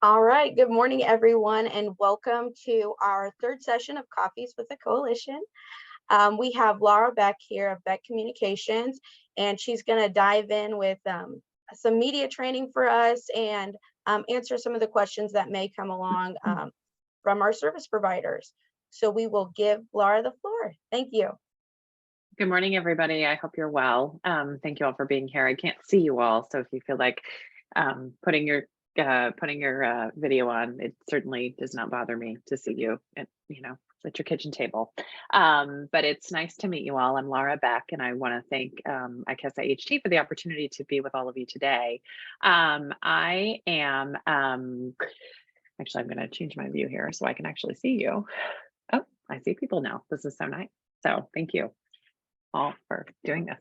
All right, good morning, everyone, and welcome to our third session of Coffees with the Coalition. We have Lara Beck here of Beck Communications, and she's going to dive in with some media training for us and answer some of the questions that may come along from our service providers. So we will give Lara the floor. Thank you. Good morning, everybody. I hope you're well. Thank you all for being here. I can't see you all, so if you feel like putting your video on, it certainly does not bother me to see you at your kitchen table. But it's nice to meet you all. I'm Lara Beck, and I want to thank ICASA HT for the opportunity to be with all of you today. I am actually, I'm going to change my view here so I can actually see you. Oh, I see people now. This is so nice. So thank you all for doing this.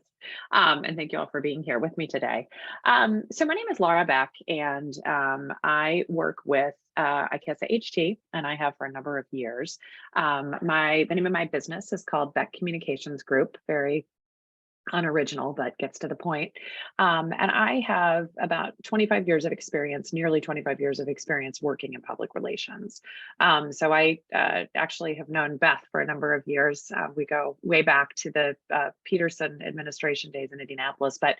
And thank you all for being here with me today. So my name is Lara Beck, and I work with ICASA HT, and I have for a number of years. The name of my business is called Beck Communications Group, very unoriginal, but gets to the point. And I have about 25 years of experience, nearly 25 years of experience working in public relations. So I actually have known Beth for a number of years. We go way back to the Peterson administration days in Indianapolis, but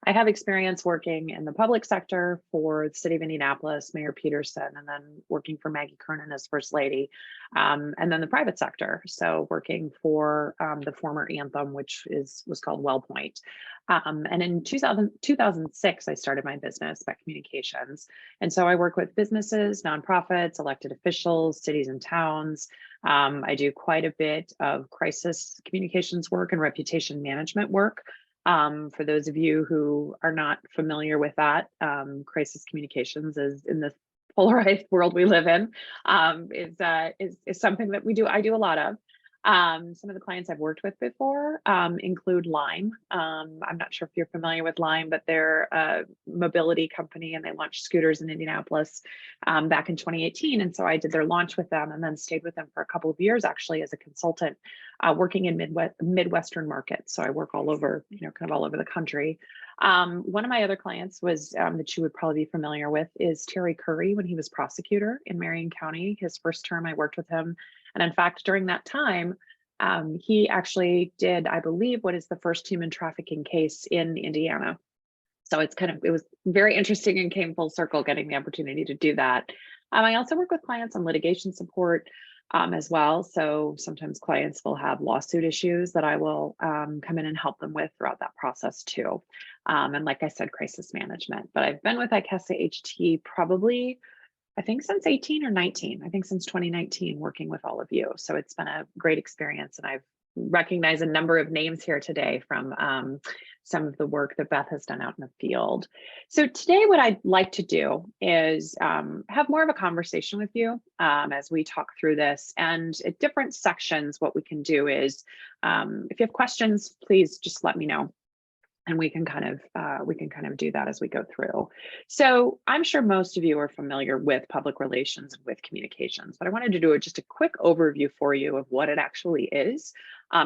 I have experience working in the public sector for the city of Indianapolis, Mayor Peterson, and then working for Maggie Kernan as First Lady, and then the private sector. So working for the former Anthem, which was called WellPoint. And in 2006, I started my business, Beck Communications. And so I work with businesses, nonprofits, elected officials, cities and towns. I do quite a bit of crisis communications work and reputation management work. For those of you who are not familiar with that, crisis communications is in the polarized world we live in, is something that we do. I do a lot of. Some of the clients I've worked with before include Lime. I'm not sure if you're familiar with Lime, but they're a mobility company, and they launched scooters in Indianapolis back in 2018. And so I did their launch with them and then stayed with them for a couple of years, actually, as a consultant working in Midwestern markets. So I work all over, kind of all over the country. One of my other clients was that you would probably be familiar with is Terry Curry when he was prosecutor in Marion County. His first term, I worked with him. And in fact, during that time, he actually did, I believe, what is the first human trafficking case in Indiana. So it was very interesting and came full circle getting the opportunity to do that. I also work with clients on litigation support as well. So sometimes clients will have lawsuit issues that I will come in and help them with throughout that process too. And like I said, crisis management. But I've been with ICASA HT probably, I think since 18 or 19, I think since 2019, working with all of you. So it's been a great experience, and I've recognized a number of names here today from some of the work that Beth has done out in the field. So today what I'd like to do is have more of a conversation with you as we talk through this. And at different sections, what we can do is, if you have questions, please just let me know. And we can kind of do that as we go through. So I'm sure most of you are familiar with public relations and with communications, but I wanted to do just a quick overview for you of what it actually is,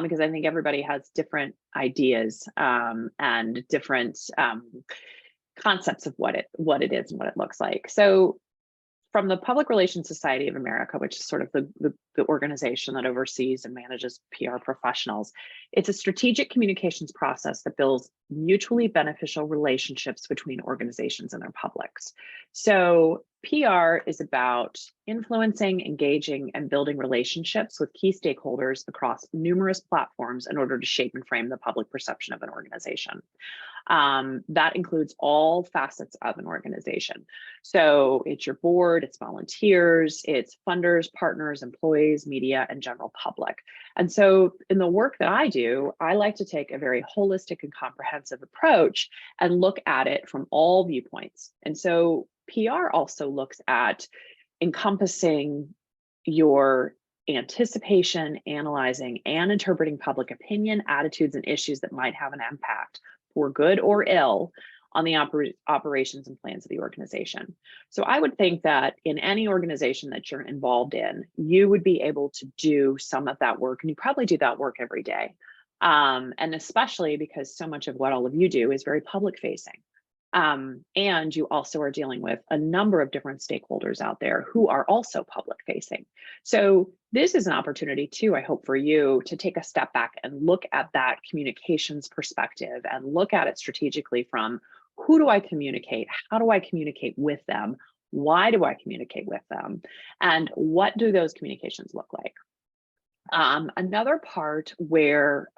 because I think everybody has different ideas and different concepts of what it is and what it looks like. So from the Public Relations Society of America, which is sort of the organization that oversees and manages PR professionals, it's a strategic communications process that builds mutually beneficial relationships between organizations and their publics. So PR is about influencing, engaging, and building relationships with key stakeholders across numerous platforms in order to shape and frame the public perception of an organization. That includes all facets of an organization. So it's your board, it's volunteers, it's funders, partners, employees, media, and general public. And so in the work that I do, I like to take a very holistic and comprehensive approach and look at it from all viewpoints. And so PR also looks at encompassing your anticipation, analyzing, and interpreting public opinion, attitudes, and issues that might have an impact, for good or ill, on the operations and plans of the organization. So I would think that in any organization that you're involved in, you would be able to do some of that work, and you probably do that work every day. And especially because so much of what all of you do is very public facing. And you also are dealing with a number of different stakeholders out there who are also public facing. So this is an opportunity too, I hope, for you to take a step back and look at that communications perspective and look at it strategically from who do I communicate? How do I communicate with them? Why do I communicate with them? And what do those communications look like? Another part where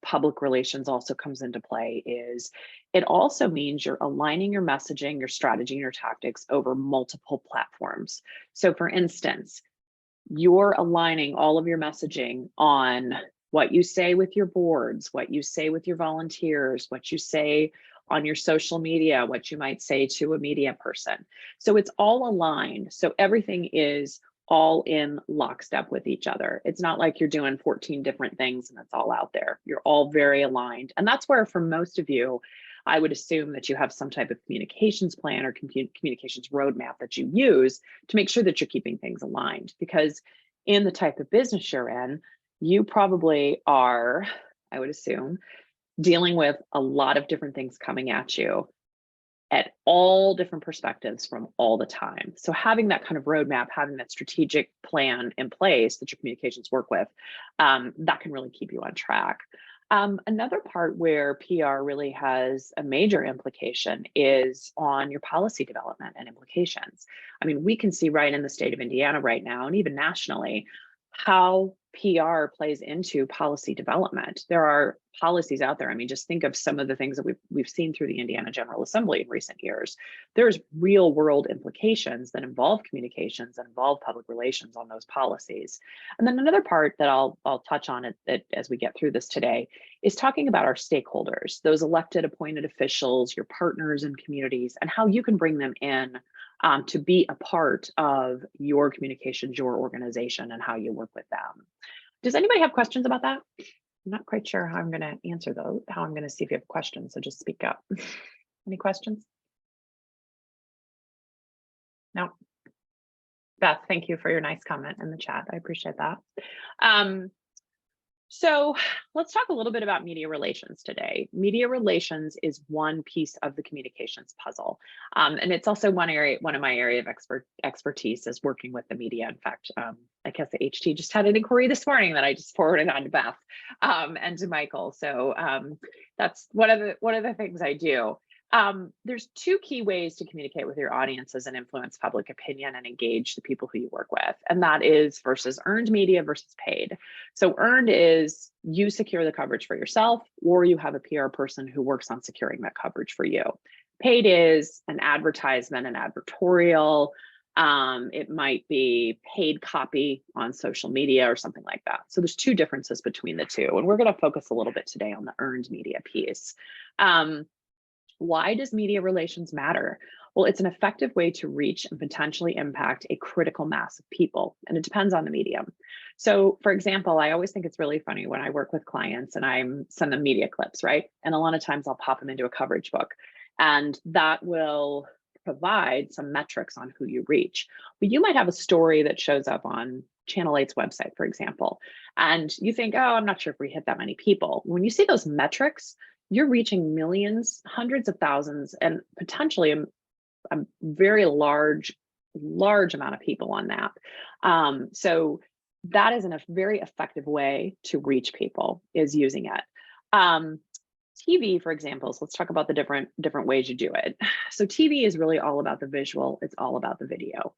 public relations also comes into play is it also means you're aligning your messaging, your strategy, and your tactics over multiple platforms. So for instance, you're aligning all of your messaging on what you say with your boards, what you say with your volunteers, what you say on your social media, what you might say to a media person. So it's all aligned. So everything is all in lockstep with each other. It's not like you're doing 14 different things and it's all out there. You're all very aligned. And that's where, for most of you, I would assume that you have some type of communications plan or communications roadmap that you use to make sure that you're keeping things aligned. Because in the type of business you're in, you probably are, I would assume, dealing with a lot of different things coming at you at all different perspectives from all the time. So having that kind of roadmap, having that strategic plan in place that your communications work with, that can really keep you on track. Another part where PR really has a major implication is on your policy development and implications. I mean, we can see right in the state of Indiana right now, and even nationally, how PR plays into policy development. There are policies out there. I mean, just think of some of the things that we've seen through the Indiana General Assembly in recent years. There's real world implications that involve communications and involve public relations on those policies. And then another part that I'll touch on it as we get through this today is talking about our stakeholders, those elected, appointed officials, your partners and communities, and how you can bring them in to be a part of your communications, your organization, and how you work with them. Does anybody have questions about that? I'm not quite sure how I'm going to answer those, how I'm going to see if you have questions, so just speak up. Any questions? No. Beth, thank you for your nice comment in the chat. I appreciate that. So let's talk a little bit about media relations today. Media relations is one piece of the communications puzzle. And it's also one of my area of expertise is working with the media. In fact, I guess the HT just had an inquiry this morning that I just forwarded on to Beth and to Michael. So that's one of the things I do. There's two key ways to communicate with your audiences and influence public opinion and engage the people who you work with. And that is versus earned media versus paid. So earned is you secure the coverage for yourself, or you have a PR person who works on securing that coverage for you. Paid is an advertisement, an advertorial. It might be paid copy on social media or something like that. So there's two differences between the two. And we're going to focus a little bit today on the earned media piece. Why does media relations matter? Well, it's an effective way to reach and potentially impact a critical mass of people, and it depends on the medium. So for example, I always think it's really funny when I work with clients and I send them media clips, right? And a lot of times I'll pop them into a coverage book, and that will provide some metrics on who you reach. But you might have a story that shows up on Channel 8's website, for example, and you think, oh, I'm not sure if we hit that many people. When you see those metrics, you're reaching millions, hundreds of thousands, and potentially a very large amount of people on that. So that is a very effective way to reach people, is using it. TV, for example, so let's talk about the different ways you do it. So TV is really all about the visual. It's all about the video.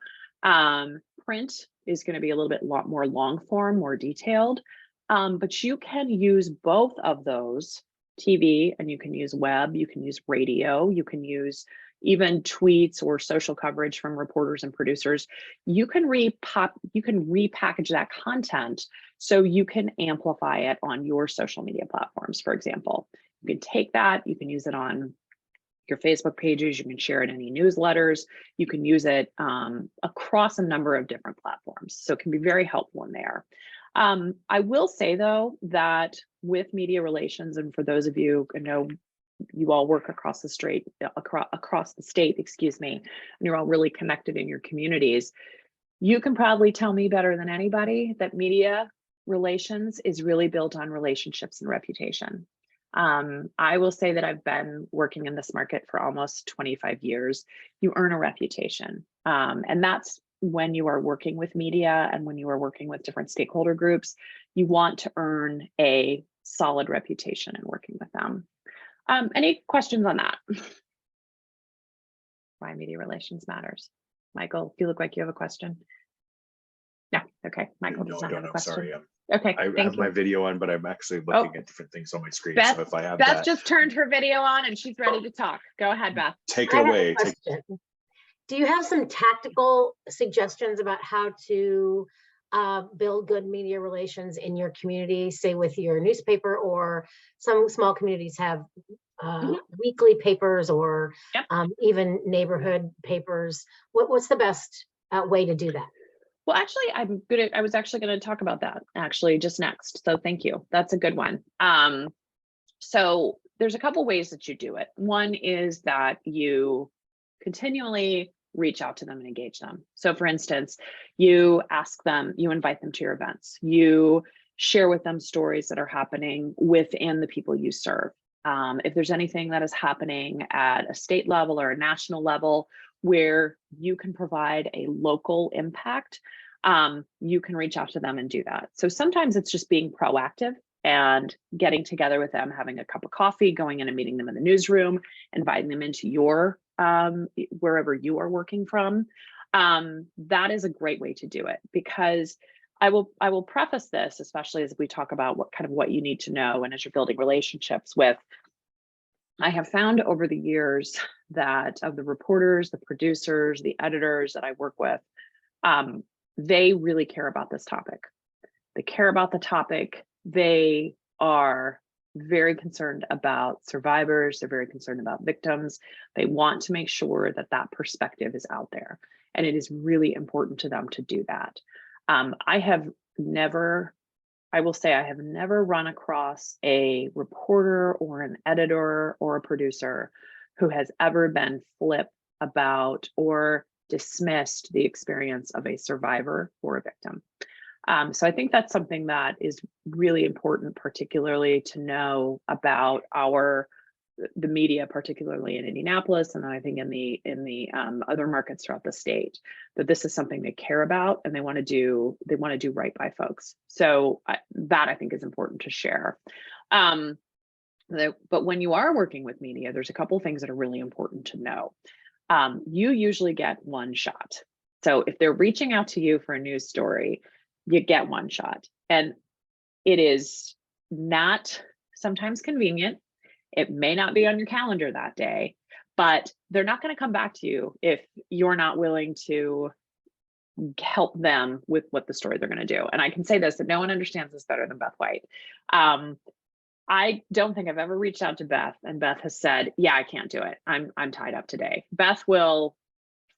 Print is going to be a little bit more long form, more detailed, but you can use both of those, TV, and you can use web, you can use radio, you can use even tweets or social coverage from reporters and producers. You can repackage that content so you can amplify it on your social media platforms, for example. You can take that, you can use it on your Facebook pages, you can share it in any newsletters, you can use it across a number of different platforms. So it can be very helpful in there. I will say though, that with media relations, and for those of you, I know you all work across the state, excuse me, and you're all really connected in your communities, you can probably tell me better than anybody that media relations is really built on relationships and reputation. I will say that I've been working in this market for almost 25 years. You earn a reputation. And that's when you are working with media and when you are working with different stakeholder groups, you want to earn a solid reputation in working with them. Any questions on that? Why media relations matters. Michael, you look like you have a question. No, okay. Michael does not have a question. Sorry. Okay, I have my video on, but I'm actually looking at different things on my screen. Beth, so if I have Beth that, just turned her video on and she's ready to talk. Go ahead, Beth. take it away. Do you have some tactical suggestions about how to build good media relations in your community, say with your newspaper, or some small communities have weekly papers, or even neighborhood papers? What's the best way to do that? Well, actually, I was actually going to talk about that actually just next. So thank you. That's a good one. So there's a couple ways that you do it. One is that you continually reach out to them and engage them. So for instance, you ask them, you invite them to your events, you share with them stories that are happening within the people you serve. If there's anything that is happening at a state level or a national level where you can provide a local impact, you can reach out to them and do that. So sometimes it's just being proactive and getting together with them, having a cup of coffee, going in and meeting them in the newsroom, inviting them into your wherever you are working from. That is a great way to do it, because I will preface this, especially as we talk about what you need to know and as you're building relationships with. I have found over the years that of the reporters, the producers, the editors that I work with, they really care about this topic. They care about the topic. They are very concerned about survivors. They're very concerned about victims. They want to make sure that that perspective is out there. And it is really important to them to do that. I will say I have never run across a reporter or an editor or a producer who has ever been flip about or dismissed the experience of a survivor or a victim. So I think that's something that is really important, particularly to know about the media, particularly in Indianapolis, and I think in the other markets throughout the state, that this is something they care about and they want to do right by folks. So that I think is important to share. But when you are working with media, there's a couple of things that are really important to know. You usually get one shot. So if they're reaching out to you for a news story, you get one shot, and it is not sometimes convenient. It may not be on your calendar that day, but they're not going to come back to you if you're not willing to help them with what the story they're going to do. And I can say this, that no one understands this better than Beth White. I don't think I've ever reached out to Beth and Beth has said, yeah, I can't do it. I'm tied up today. Beth will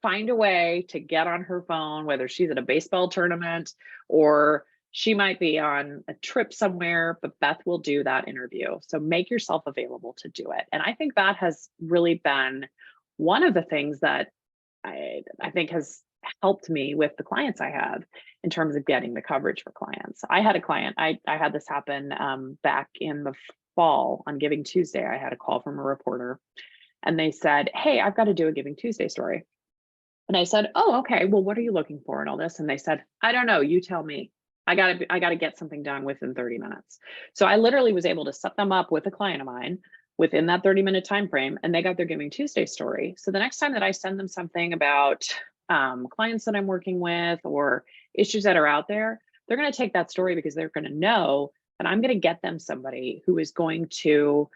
find a way to get on her phone, whether she's at a baseball tournament or she might be on a trip somewhere, but Beth will do that interview. So make yourself available to do it. And I think that has really been one of the things that I think has helped me with the clients I have in terms of getting the coverage for clients. I had a client, I had this happen back in the fall on Giving Tuesday. I had a call from a reporter and they said, hey, I've got to do a Giving Tuesday story. And I said, oh, okay, well, what are you looking for and all this? And they said, I don't know, you tell me. I gotta get something done within 30 minutes. So I literally was able to set them up with a client of mine within that 30-minute time frame, and they got their Giving Tuesday story. So the next time that I send them something about clients that I'm working with or issues that are out there, they're going to take that story because they're going to know that I'm going to get them somebody who is going to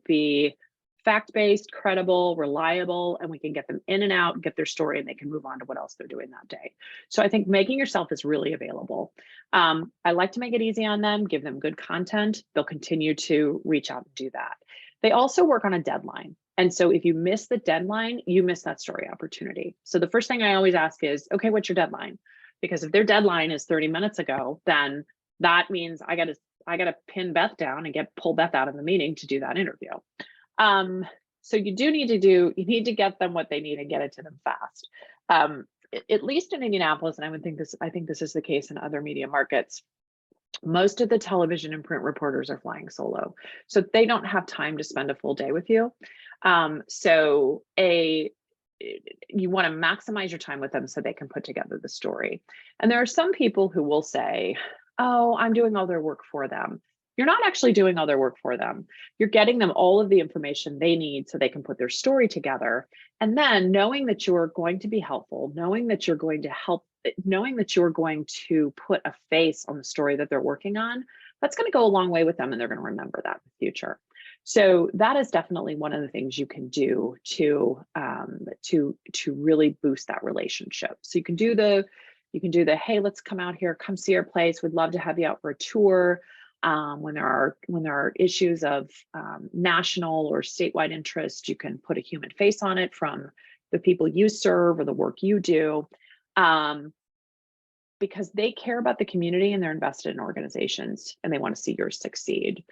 be fact-based, credible, reliable, and we can get them in and out, get their story, and they can move on to what else they're doing that day. So I think making yourself is really available. I like to make it easy on them, give them good content. They'll continue to reach out and do that. They also work on a deadline. And so if you miss the deadline, you miss that story opportunity. So the first thing I always ask is, okay, what's your deadline? Because if their deadline is 30 minutes ago, then that means I gotta pin Beth down and pull Beth out of the meeting to do that interview. So you need to get them what they need and get it to them fast. At least in Indianapolis, and I think this is the case in other media markets, Most of the television and print reporters are flying solo, so they don't have time to spend a full day with you. You want to maximize your time with them so they can put together the story. And there are some people who will say, oh, I'm doing all their work for them. You're not actually doing all their work for them. You're getting them all of the information they need so they can put their story together. And then knowing that you're going to be helpful, knowing that you're going to help, knowing that you're going to put a face on the story that they're working on, that's going to go a long way with them, and they're going to remember that in the future. So that is definitely one of the things you can do to really boost that relationship. So you can do the hey, let's come out here, come see our place. We'd love to have you out for a tour. When there are issues of national or statewide interest, you can put a human face on it from the people you serve or the work you do, because they care about the community and they're invested in organizations and they want to see yours succeed.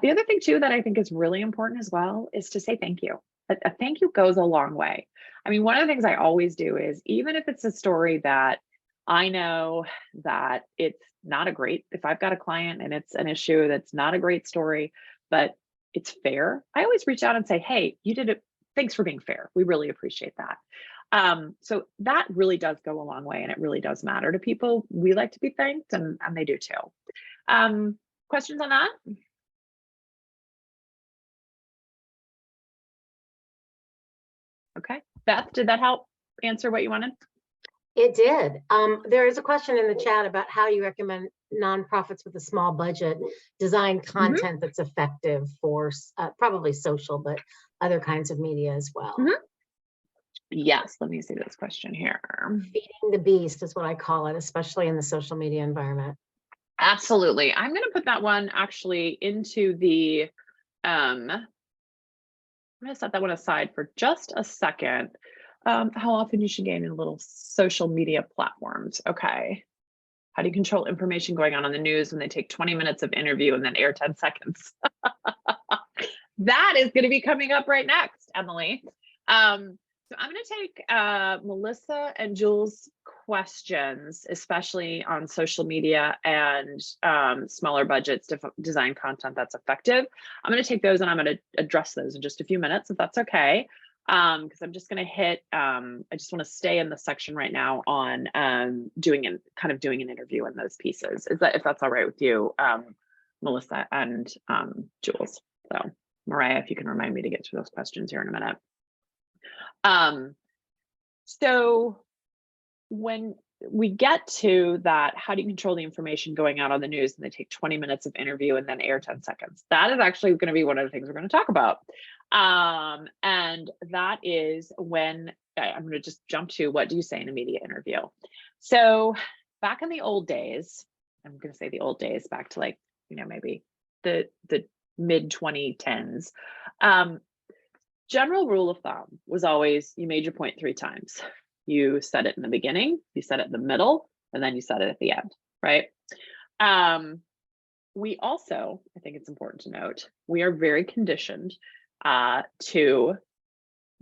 The other thing too that I think is really important as well is to say thank you. A thank you goes a long way. I mean, one of the things I always do is, even if it's a story that I know that it's not a great, if I've got a client and it's an issue that's not a great story, but it's fair, I always reach out and say, hey, you did it. Thanks for being fair. We really appreciate that. So that really does go a long way, and it really does matter to people. We like to be thanked, and they do too. Questions on that? Okay, Beth, did that help answer what you wanted? It did. There is a question in the chat about how you recommend nonprofits with a small budget design content that's effective for probably social, but other kinds of media as well. Yes, let me see this question here. Feeding the beast is what I call it, especially in the social media environment. Absolutely. I'm going to put that one actually into the, I'm going to set that one aside for just a second. How often you should gain in little social media platforms. Okay. How do you control information going on the news when they take 20 minutes of interview and then air 10 seconds? That is going to be coming up right next, Emily. So I'm going to take Melissa and Jules' questions, especially on social media and smaller budgets to design content that's effective. I'm going to take those and I'm going to address those in just a few minutes, if that's okay. Because I'm just going to hit, I just want to stay in the section right now on doing an interview in those pieces. If that's all right with you, Melissa and Jules. So Mariah, if you can remind me to get to those questions here in a minute. So when we get to that, how do you control the information going out on the news and they take 20 minutes of interview and then air 10 seconds? That is actually going to be one of the things we're going to talk about. And that is when I'm going to just jump to, what do you say in a media interview? So back in the old days, I'm going to say the old days, back to like, maybe the mid 2010s, general rule of thumb was always, you made your point 3 times. You said it in the beginning, you said it in the middle, and then you said it at the end, right? We also, I think it's important to note, we are very conditioned to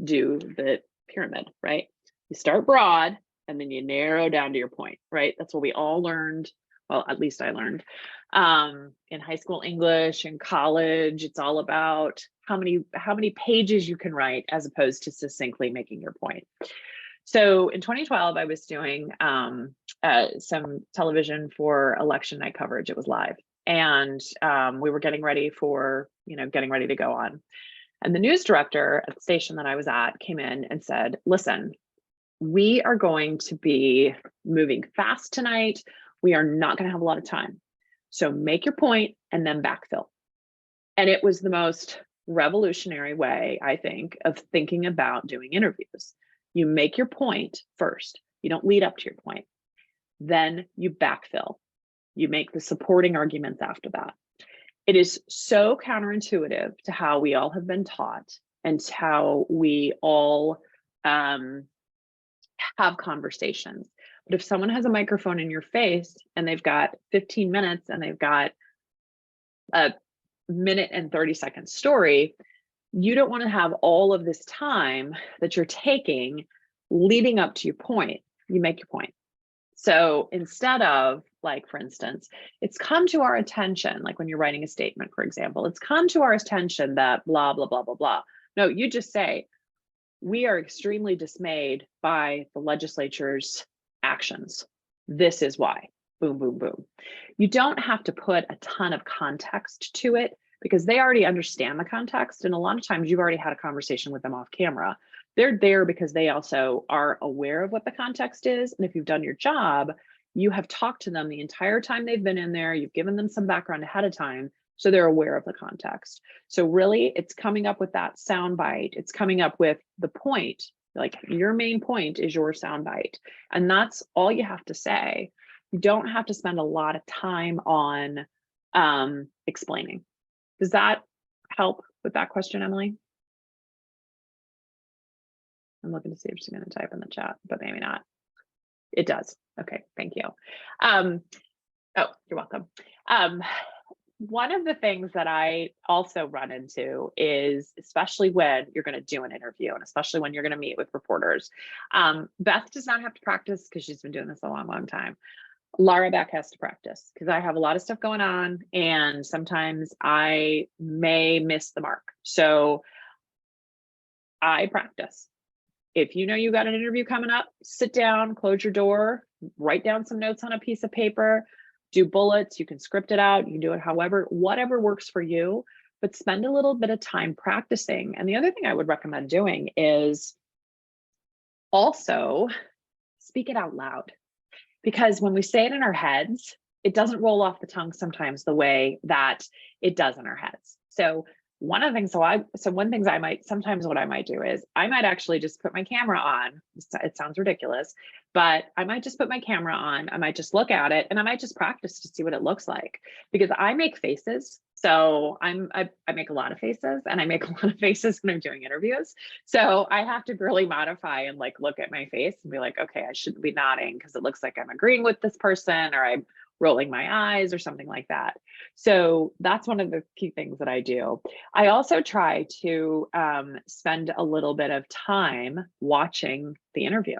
do the pyramid, right? You start broad and then you narrow down to your point, right? That's what we all learned. Well, at least I learned in high school English and college. It's all about how many pages you can write as opposed to succinctly making your point. So in 2012, I was doing some television for election night coverage. It was live, and we were getting ready to go on. And the news director at the station that I was at came in and said, listen, we are going to be moving fast tonight. We are not going to have a lot of time. So make your point and then backfill. And it was the most revolutionary way, I think, of thinking about doing interviews. You make your point first. You don't lead up to your point. Then you backfill. You make the supporting arguments after that. It is so counterintuitive to how we all have been taught and how we all have conversations. But if someone has a microphone in your face and they've got 15 minutes and they've got a minute and 30-second story, you don't want to have all of this time that you're taking leading up to your point. You make your point. So instead of, like, for instance, it's come to our attention, like when you're writing a statement, for example, it's come to our attention that blah, blah, blah, blah, blah. No, you just say, we are extremely dismayed by the legislature's actions. This is why. Boom, boom, boom. You don't have to put a ton of context to it because they already understand the context. And a lot of times you've already had a conversation with them off camera. They're there because they also are aware of what the context is. And if you've done your job, you have talked to them the entire time they've been in there. You've given them some background ahead of time, so they're aware of the context. So really, it's coming up with that sound bite. It's coming up with the point, like your main point is your sound bite. And that's all you have to say. You don't have to spend a lot of time on explaining. Does that help with that question, Emily? I'm looking to see if she's going to type in the chat, but maybe not. It does. Okay, thank you. Oh, you're welcome. One of the things that I also run into is, especially when you're going to do an interview and especially when you're going to meet with reporters, Beth does not have to practice because she's been doing this a long, long time. Lara Beck has to practice because I have a lot of stuff going on and sometimes I may miss the mark. So I practice. If you know you got an interview coming up, sit down, close your door, write down some notes on a piece of paper, do bullets, you can script it out, you can do it however, whatever works for you, but spend a little bit of time practicing. And the other thing I would recommend doing is also speak it out loud. Because when we say it in our heads, it doesn't roll off the tongue sometimes the way that it does in our heads. So one of the things, sometimes what I might do is I might actually just put my camera on. It sounds ridiculous, but I might just put my camera on. I might just look at it and I might just practice to see what it looks like because I make faces. So I make a lot of faces and I make a lot of faces when I'm doing interviews. So I have to really modify and like look at my face and be like, okay, I shouldn't be nodding because it looks like I'm agreeing with this person or I'm rolling my eyes or something like that. So that's one of the key things that I do. I also try to spend a little bit of time watching the interview.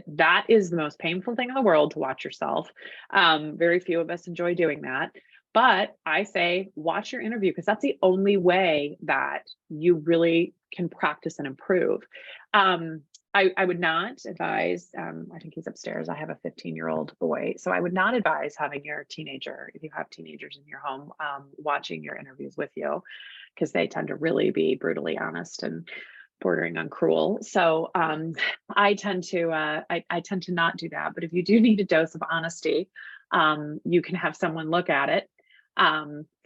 That is the most painful thing in the world, to watch yourself. Very few of us enjoy doing that. But I say, watch your interview because that's the only way that you really can practice and improve. I would not advise, I think he's upstairs. I have a 15-year-old boy. So I would not advise having your teenager, if you have teenagers in your home, watching your interviews with you, because they tend to really be brutally honest and bordering on cruel. So I tend to not do that. But if you do need a dose of honesty, you can have someone look at it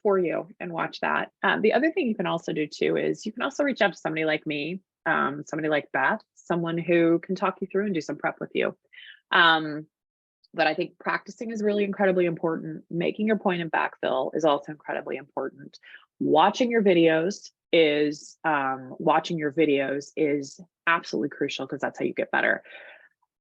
for you and watch that. The other thing you can also do too is you can also reach out to somebody like me, somebody like Beth, someone who can talk you through and do some prep with you. But I think practicing is really incredibly important. Making your point and backfill is also incredibly important. Watching your videos is absolutely crucial because that's how you get better.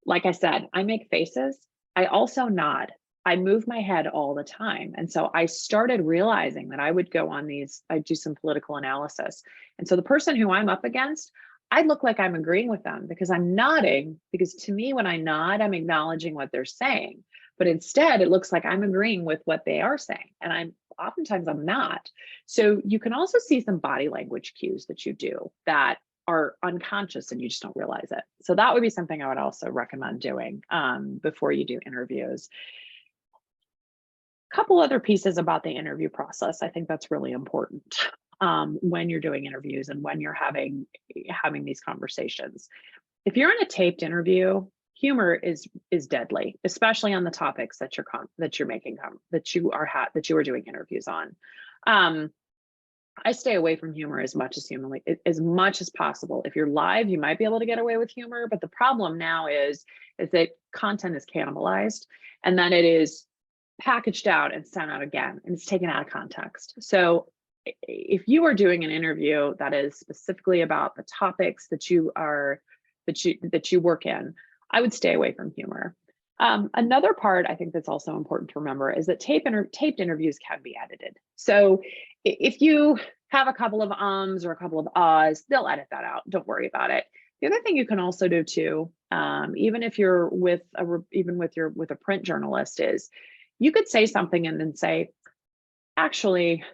Like I said, I make faces. I also nod. I move my head all the time. And so I started realizing that I would go on these, I do some political analysis. And so the person who I'm up against, I look like I'm agreeing with them because I'm nodding, because to me, when I nod, I'm acknowledging what they're saying. But instead, it looks like I'm agreeing with what they are saying. And oftentimes I'm not. So you can also see some body language cues that you do that are unconscious and you just don't realize it. So that would be something I would also recommend doing before you do interviews. Couple other pieces about the interview process. I think that's really important when you're doing interviews and when you're having these conversations. If you're in a taped interview, humor is deadly, especially on the topics that you are doing interviews on. I stay away from humor as much as possible. If you're live, you might be able to get away with humor, but the problem now is that content is cannibalized and then it is packaged out and sent out again, and it's taken out of context. So if you are doing an interview that is specifically about the topics that you work in, I would stay away from humor. Another part I think that's also important to remember is that taped interviews can be edited. So if you have a couple of ums or a couple of ahs, they'll edit that out. Don't worry about it. The other thing you can also do too, even if you're with with a print journalist, is you could say something and then say, actually,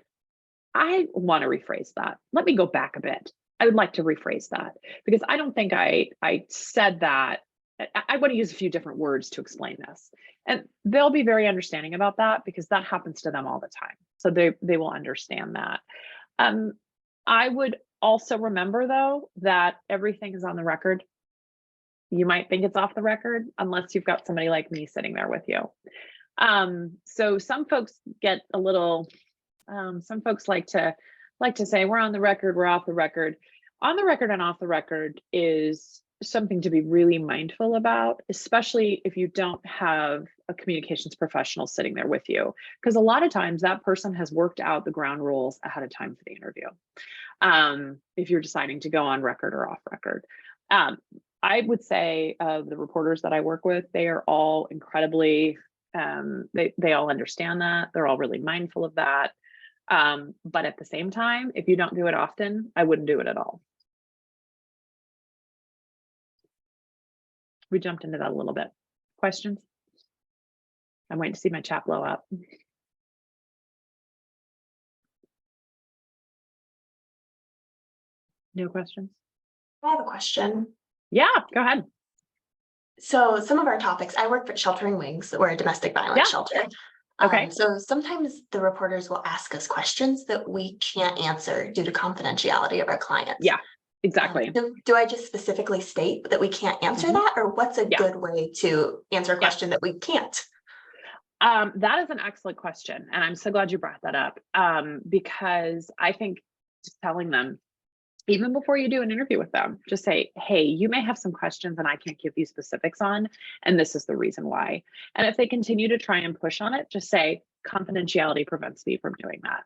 I want to rephrase that. Let me go back a bit. I would like to rephrase that because I don't think I said that. I want to use a few different words to explain this. And they'll be very understanding about that because that happens to them all the time. So they will understand that. I would also remember though, that everything is on the record. You might think it's off the record unless you've got somebody like me sitting there with you. So some folks get a little, some folks like to say we're on the record, we're off the record. On the record and off the record is something to be really mindful about, especially if you don't have a communications professional sitting there with you, because a lot of times that person has worked out the ground rules ahead of time for the interview. If you're deciding to go on record or off record. I would say of the reporters that I work with, they are all incredibly, they all understand that. They're all really mindful of that. But at the same time, if you don't do it often, I wouldn't do it at all. We jumped into that a little bit. Questions? I'm waiting to see my chat blow up. No questions? I have a question. Yeah, go ahead. So some of our topics, I work for Sheltering Wings. We're a domestic violence shelter. Okay. So sometimes the reporters will ask us questions that we can't answer due to confidentiality of our clients. Yeah, exactly. Do I just specifically state that we can't answer that, or what's a good way to answer a question that we can't? That is an excellent question. And I'm so glad you brought that up, because I think just telling them, even before you do an interview with them, just say, hey, you may have some questions and I can't give you specifics on, and this is the reason why. And if they continue to try and push on it, just say confidentiality prevents me from doing that.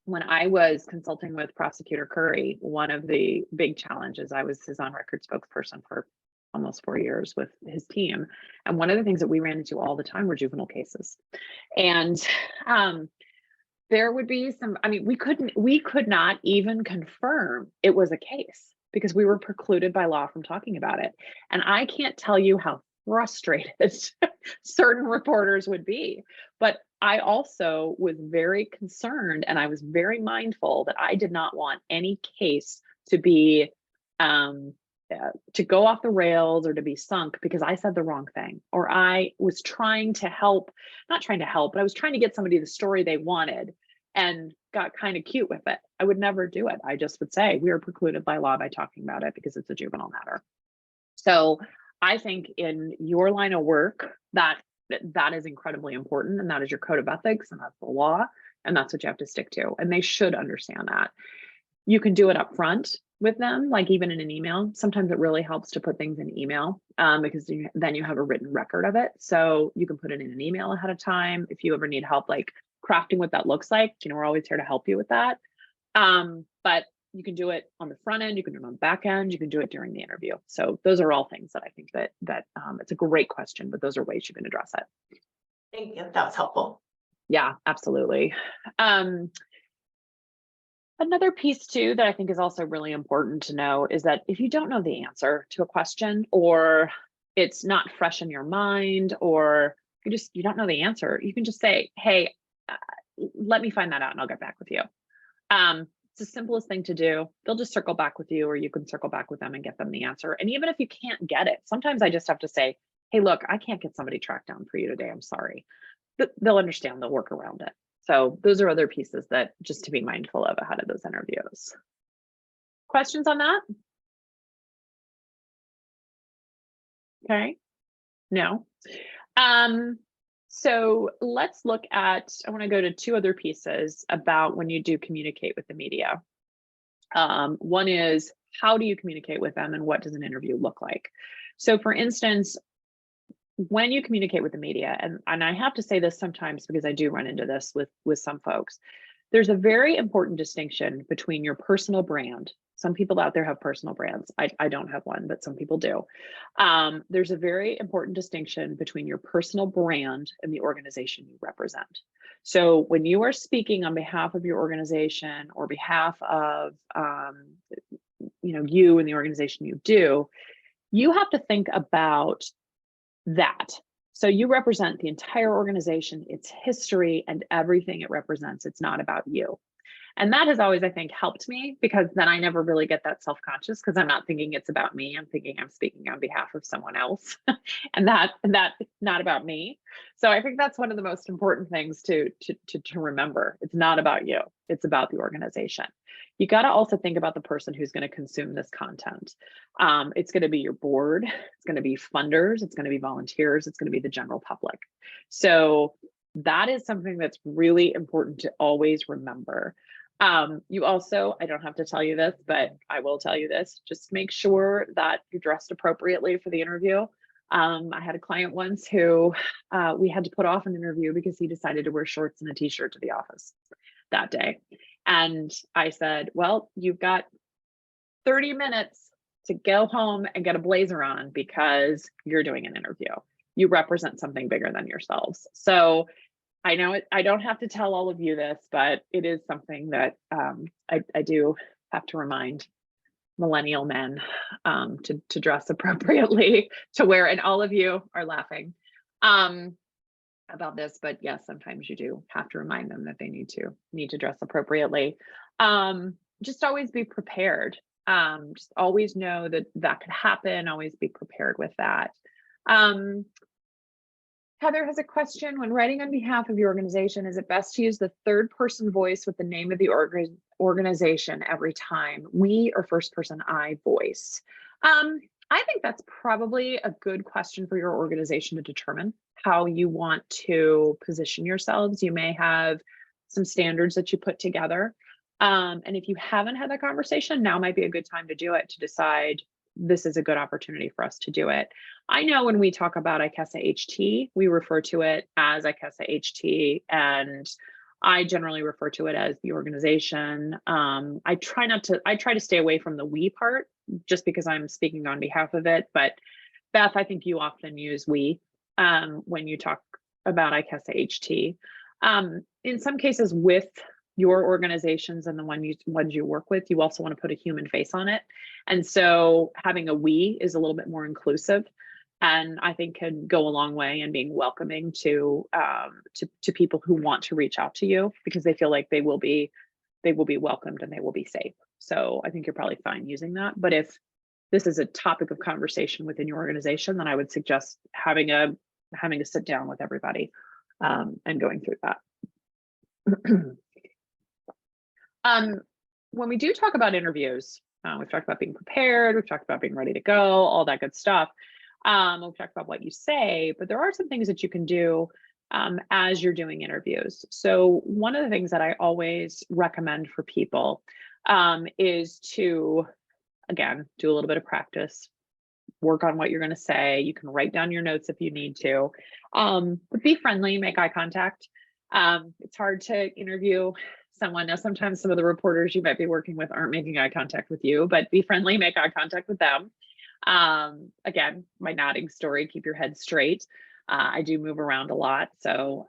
When I was consulting with Prosecutor Curry, one of the big challenges, I was his on-record spokesperson for almost 4 years with his team. And one of the things that we ran into all the time were juvenile cases. And there would be some, I mean, we could not even confirm it was a case because we were precluded by law from talking about it. And I can't tell you how frustrated certain reporters would be. But I also was very concerned and I was very mindful that I did not want any case to be, to go off the rails or to be sunk because I said the wrong thing, or I was trying to help, not trying to help, but I was trying to get somebody the story they wanted and got kind of cute with it. I would never do it. I just would say we are precluded by law by talking about it because it's a juvenile matter. So I think in your line of work, that is incredibly important, and that is your code of ethics, and that's the law, and that's what you have to stick to. And they should understand that. You can do it up front with them, like even in an email. Sometimes it really helps to put things in email because then you have a written record of it. So you can put it in an email ahead of time. If you ever need help, like crafting what that looks like, we're always here to help you with that. But you can do it on the front end, you can do it on the back end, you can do it during the interview. So those are all things that I think that it's a great question, but those are ways you can address it. Thank you. That was helpful. Yeah, absolutely. Another piece too that I think is also really important to know is that if you don't know the answer to a question, or it's not fresh in your mind, or you don't know the answer, you can just say, hey, let me find that out and I'll get back with you. It's the simplest thing to do. They'll just circle back with you, or you can circle back with them and get them the answer. And even if you can't get it, sometimes I just have to say, hey, look, I can't get somebody tracked down for you today. I'm sorry. But they'll understand, they'll work around it. So those are other pieces that just to be mindful of ahead of those interviews. Questions on that? Okay. No. So let's look at, I want to go to two other pieces about when you do communicate with the media. One is, how do you communicate with them and what does an interview look like? So for instance, when you communicate with the media, and I have to say this sometimes because I do run into this with some folks, there's a very important distinction between your personal brand. Some people out there have personal brands. I don't have one, but some people do. There's a very important distinction between your personal brand and the organization you represent. So when you are speaking on behalf of your organization or behalf of you and the organization you do, you have to think about that. So you represent the entire organization, its history, and everything it represents. It's not about you. And that has always, I think, helped me, because then I never really get that self-conscious, because I'm not thinking it's about me. I'm thinking I'm speaking on behalf of someone else and that's not about me. So I think that's one of the most important things to remember. It's not about you. It's about the organization. You got to also think about the person who's going to consume this content. It's going to be your board. It's going to be funders. It's going to be volunteers. It's going to be the general public. So that is something that's really important to always remember. You also, I don't have to tell you this, but I will tell you this, just make sure that you're dressed appropriately for the interview. I had a client once who we had to put off an interview because he decided to wear shorts and a t-shirt to the office that day. And I said, well, you've got 30 minutes to go home and get a blazer on, because you're doing an interview. You represent something bigger than yourselves. So I know I don't have to tell all of you this, but it is something that I do have to remind millennial men to dress appropriately, to wear, and all of you are laughing about this, but yes, sometimes you do have to remind them that they need to dress appropriately. Just always be prepared. Just always know that could happen. Always be prepared with that. Heather has a question. When writing on behalf of your organization, is it best to use the third person voice with the name of the organization every time? We or first person I voice? I think that's probably a good question for your organization to determine how you want to position yourselves. You may have some standards that you put together. And if you haven't had that conversation, now might be a good time to do it, to decide this is a good opportunity for us to do it. I know when we talk about ICESA HT, we refer to it as ICESA HT, and I generally refer to it as the organization. I try to stay away from the we part, just because I'm speaking on behalf of it. But Beth, I think you often use we when you talk about ICESA HT. In some cases with your organizations and the ones you work with, you also want to put a human face on it. And so having a we is a little bit more inclusive, and I think can go a long way in being welcoming to people who want to reach out to you, because they feel like they will be welcomed and they will be safe. So I think you're probably fine using that. But if this is a topic of conversation within your organization, then I would suggest having a sit down with everybody and going through that. When we do talk about interviews, we've talked about being prepared, we've talked about being ready to go, all that good stuff. We've talked about what you say, but there are some things that you can do as you're doing interviews. So one of the things that I always recommend for people is to, again, do a little bit of practice, work on what you're going to say. You can write down your notes if you need to, but be friendly, make eye contact. It's hard to interview someone. Now, sometimes some of the reporters you might be working with aren't making eye contact with you, but be friendly, make eye contact with them. Again, my nodding story, keep your head straight. I do move around a lot. So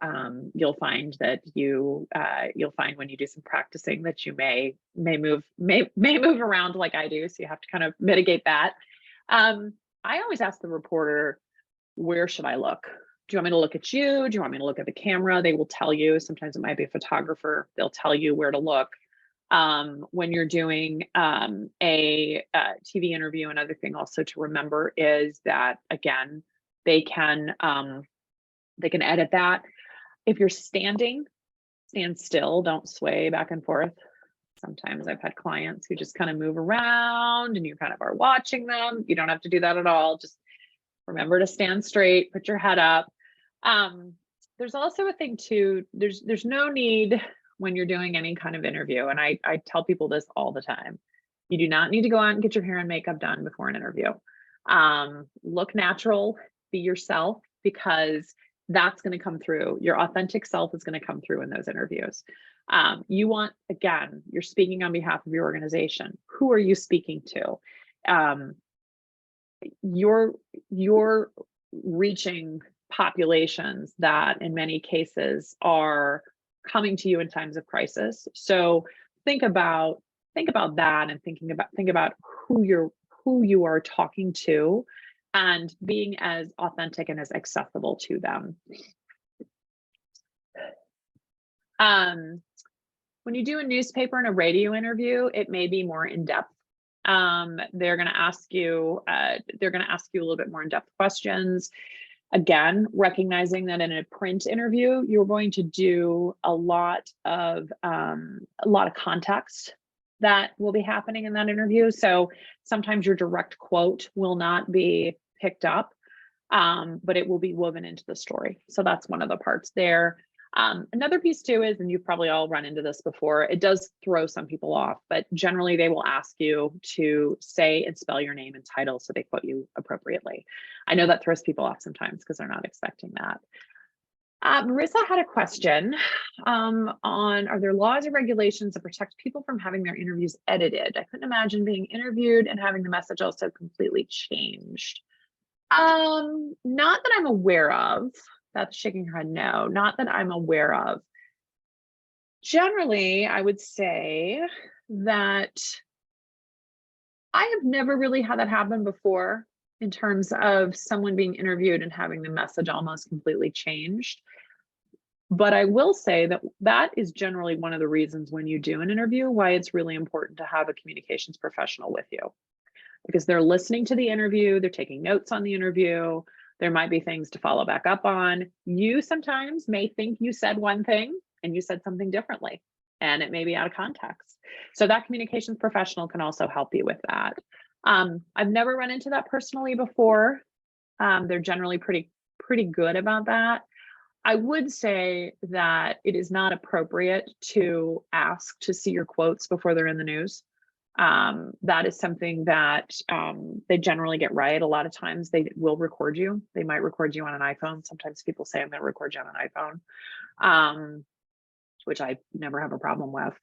you'll find that you'll find when you do some practicing that you may move around like I do. So you have to kind of mitigate that. I always ask the reporter, where should I look? Do you want me to look at you? Do you want me to look at the camera? They will tell you. Sometimes it might be a photographer. They'll tell you where to look. When you're doing a TV interview, another thing also to remember is that, again, they can edit that. If you're standing, stand still, don't sway back and forth. Sometimes I've had clients who just kind of move around and you kind of are watching them. You don't have to do that at all. Just remember to stand straight, put your head up. There's also a thing too, there's no need when you're doing any kind of interview, and I tell people this all the time, you do not need to go out and get your hair and makeup done before an interview. Look natural, be yourself, because that's going to come through. Your authentic self is going to come through in those interviews. You want, again, you're speaking on behalf of your organization. Who are you speaking to? You're reaching populations that in many cases are coming to you in times of crisis. So think about think about that and think about who you are talking to and being as authentic and as accessible to them. When you do a newspaper and a radio interview, it may be more in-depth. They're going to ask you a little bit more in-depth questions. Again, recognizing that in a print interview, you're going to do a lot of context that will be happening in that interview. So sometimes your direct quote will not be picked up, but it will be woven into the story. So that's one of the parts there. Another piece too is, and you've probably all run into this before, it does throw some people off, but generally they will ask you to say and spell your name and title so they quote you appropriately. I know that throws people off sometimes because they're not expecting that. Marissa had a question on, are there laws or regulations that protect people from having their interviews edited? I couldn't imagine being interviewed and having the message also completely changed. Not that I'm aware of. That's shaking her head no, not that I'm aware of. Generally, I would say that I have never really had that happen before in terms of someone being interviewed and having the message almost completely changed. But I will say that that is generally one of the reasons when you do an interview, why it's really important to have a communications professional with you, because they're listening to the interview, they're taking notes on the interview. There might be things to follow back up on. You sometimes may think you said one thing and you said something differently, and it may be out of context. So that communications professional can also help you with that. I've never run into that personally before. They're generally pretty good about that. I would say that it is not appropriate to ask to see your quotes before they're in the news. That is something that they generally get right. A lot of times they will record you. They might record you on an iPhone. Sometimes people say, I'm going to record you on an iPhone, which I never have a problem with.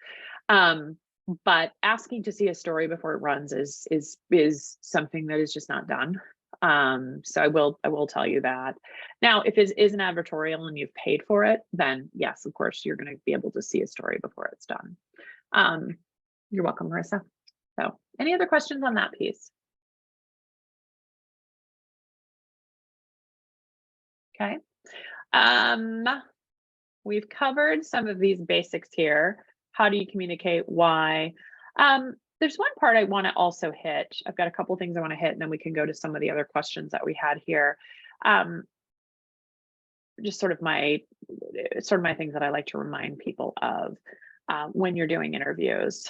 But asking to see a story before it runs is something that is just not done. So I will tell you that. Now, if it is an advertorial and you've paid for it, then yes, of course, you're going to be able to see a story before it's done. You're welcome, Marissa. So any other questions on that piece? Okay. We've covered some of these basics here. How do you communicate? Why? There's one part I want to also hit. I've got a couple things I want to hit, and then we can go to some of the other questions that we had here. Just sort of my things that I like to remind people of when you're doing interviews.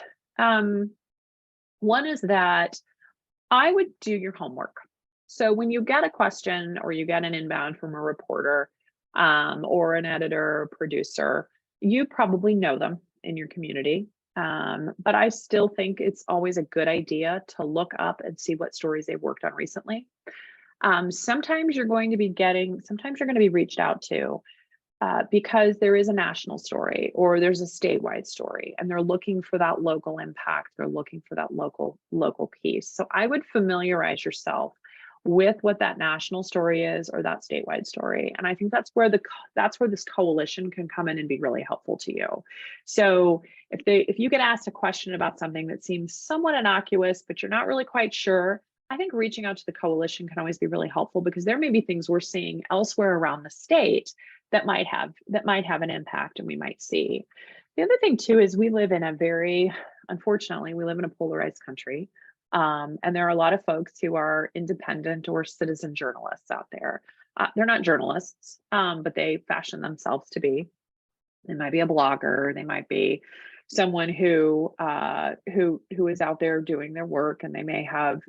One is that I would do your homework. So when you get a question or you get an inbound from a reporter or an editor or producer, you probably know them in your community. But I still think it's always a good idea to look up and see what stories they've worked on recently. Sometimes you're going to be reached out to because there is a national story or there's a statewide story, and they're looking for that local impact. They're looking for that local piece. So I would familiarize yourself with what that national story is or that statewide story. And I think that's where this coalition can come in and be really helpful to you. So if you get asked a question about something that seems somewhat innocuous, but you're not really quite sure, I think reaching out to the coalition can always be really helpful, because there may be things we're seeing elsewhere around the state that might have an impact, and we might see. The other thing too is unfortunately, we live in a polarized country. And there are a lot of folks who are independent or citizen journalists out there. They're not journalists, but they fashion themselves to be. They might be a blogger. They might be someone who is out there doing their work, and they may have